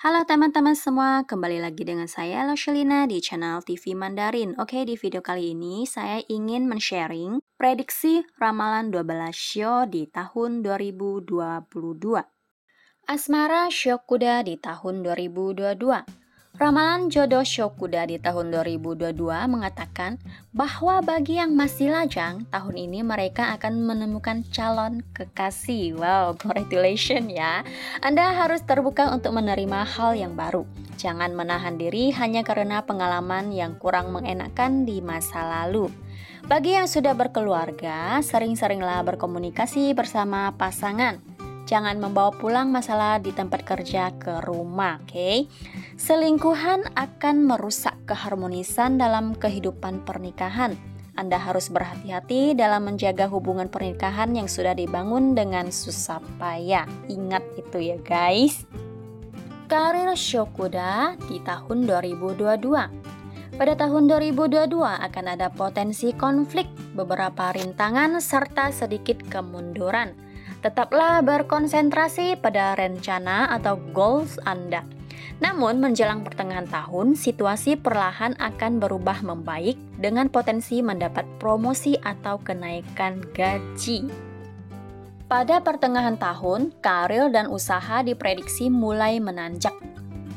Halo teman-teman semua, kembali lagi dengan saya Lashelina di channel TV Mandarin. Oke, di video kali ini saya ingin men-sharing prediksi ramalan 12 show di tahun 2022. Asmara Shokuda di tahun 2022. Ramalan jodoh Shokuda di tahun 2022 mengatakan bahwa bagi yang masih lajang, tahun ini mereka akan menemukan calon kekasih. Wow, congratulations ya. Anda harus terbuka untuk menerima hal yang baru. Jangan menahan diri hanya karena pengalaman yang kurang mengenakan di masa lalu. Bagi yang sudah berkeluarga, sering-seringlah berkomunikasi bersama pasangan. Jangan membawa pulang masalah di tempat kerja ke rumah, oke? Selingkuhan akan merusak keharmonisan dalam kehidupan pernikahan. Anda harus berhati-hati dalam menjaga hubungan pernikahan yang sudah dibangun dengan susah payah. Ingat itu ya guys. Karir Shokuda di tahun 2022. Pada tahun 2022 akan ada potensi konflik, beberapa rintangan, serta sedikit kemunduran. Tetaplah berkonsentrasi pada rencana atau goals Anda. Namun menjelang pertengahan tahun, situasi perlahan akan berubah membaik dengan potensi mendapat promosi atau kenaikan gaji. Pada pertengahan tahun, karir dan usaha diprediksi mulai menanjak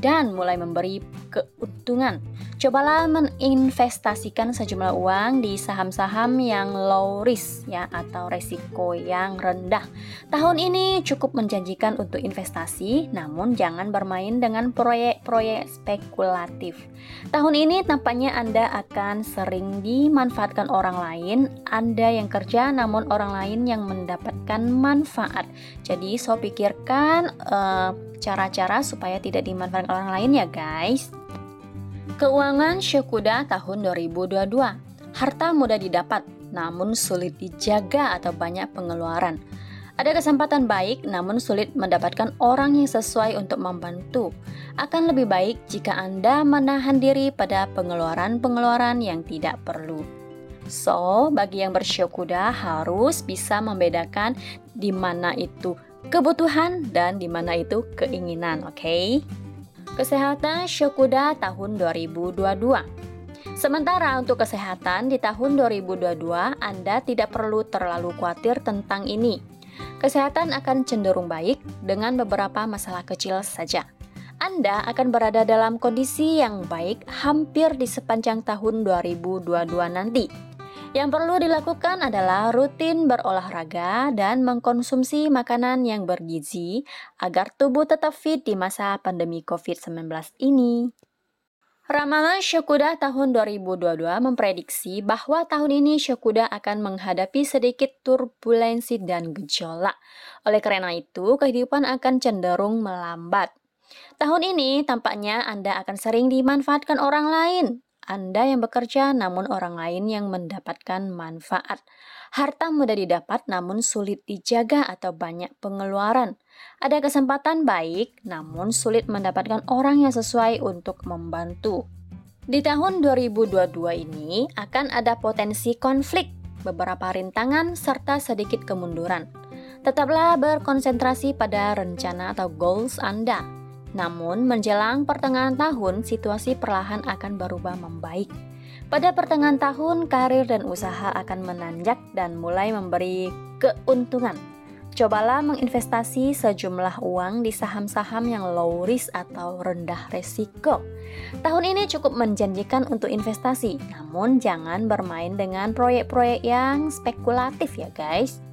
dan mulai memberi keuntungan. Cobalah menginvestasikan sejumlah uang di saham-saham yang low risk ya atau resiko yang rendah. Tahun ini cukup menjanjikan untuk investasi, namun jangan bermain dengan proyek-proyek spekulatif. Tahun ini tampaknya Anda akan sering dimanfaatkan orang lain. Anda yang kerja namun orang lain yang mendapatkan manfaat. Jadi so pikirkan cara-cara supaya tidak dimanfaatkan orang lain ya guys. Keuangan Shokuda tahun 2022. Harta mudah didapat, namun sulit dijaga atau banyak pengeluaran. Ada kesempatan baik, namun sulit mendapatkan orang yang sesuai untuk membantu. Akan lebih baik jika Anda menahan diri pada pengeluaran-pengeluaran yang tidak perlu. So, bagi yang bershokuda harus bisa membedakan di mana itu kebutuhan dan di mana itu keinginan, oke? Kesehatan Shokuda tahun 2022. Sementara untuk kesehatan di tahun 2022, Anda tidak perlu terlalu khawatir tentang ini. Kesehatan akan cenderung baik dengan beberapa masalah kecil saja. Anda akan berada dalam kondisi yang baik hampir di sepanjang tahun 2022 nanti. Yang perlu dilakukan adalah rutin berolahraga dan mengkonsumsi makanan yang bergizi agar tubuh tetap fit di masa pandemi COVID-19 ini. Ramalan Shokuda tahun 2022 memprediksi bahwa tahun ini Shokuda akan menghadapi sedikit turbulensi dan gejolak. Oleh karena itu, kehidupan akan cenderung melambat. Tahun ini tampaknya Anda akan sering dimanfaatkan orang lain. Anda yang bekerja namun orang lain yang mendapatkan manfaat. Harta mudah didapat namun sulit dijaga atau banyak pengeluaran. Ada kesempatan baik namun sulit mendapatkan orang yang sesuai untuk membantu. Di tahun 2022 ini akan ada potensi konflik, beberapa rintangan serta sedikit kemunduran. Tetaplah berkonsentrasi pada rencana atau goals Anda. Namun, menjelang pertengahan tahun, situasi perlahan akan berubah membaik. Pada pertengahan tahun, karir dan usaha akan menanjak dan mulai memberi keuntungan. Cobalah menginvestasi sejumlah uang di saham-saham yang low risk atau rendah resiko. Tahun ini cukup menjanjikan untuk investasi, namun jangan bermain dengan proyek-proyek yang spekulatif ya guys.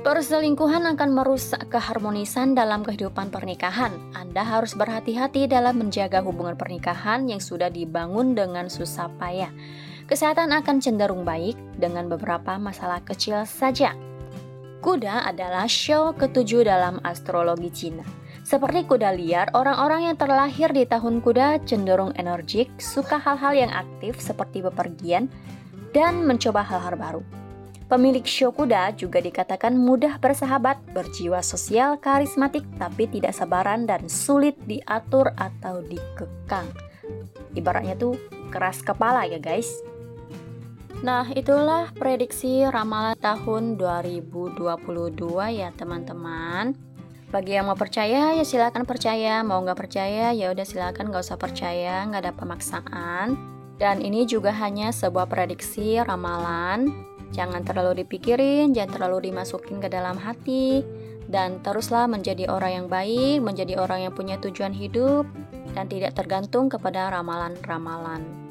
Perselingkuhan akan merusak keharmonisan dalam kehidupan pernikahan. Anda harus berhati-hati dalam menjaga hubungan pernikahan yang sudah dibangun dengan susah payah. Kesehatan akan cenderung baik dengan beberapa masalah kecil saja. Kuda adalah show ketujuh dalam astrologi Cina. Seperti kuda liar, orang-orang yang terlahir di tahun kuda cenderung energik, suka hal-hal yang aktif seperti bepergian, dan mencoba hal-hal baru. Pemilik show kuda juga dikatakan mudah bersahabat, berjiwa sosial, karismatik, tapi tidak sabaran dan sulit diatur atau dikekang. Ibaratnya tuh keras kepala ya guys. Nah, itulah prediksi ramalan tahun 2022 ya teman-teman. Bagi yang mau percaya ya silakan percaya, mau nggak percaya ya udah silakan nggak usah percaya, nggak ada pemaksaan. Dan ini juga hanya sebuah prediksi ramalan. Jangan terlalu dipikirin, jangan terlalu dimasukin ke dalam hati, dan teruslah menjadi orang yang baik, menjadi orang yang punya tujuan hidup, dan tidak tergantung kepada ramalan-ramalan.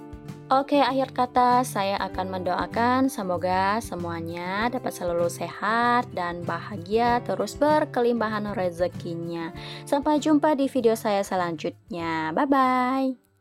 Oke, akhir kata saya akan mendoakan semoga semuanya dapat selalu sehat dan bahagia terus berkelimpahan rezekinya. Sampai jumpa di video saya selanjutnya. Bye-bye.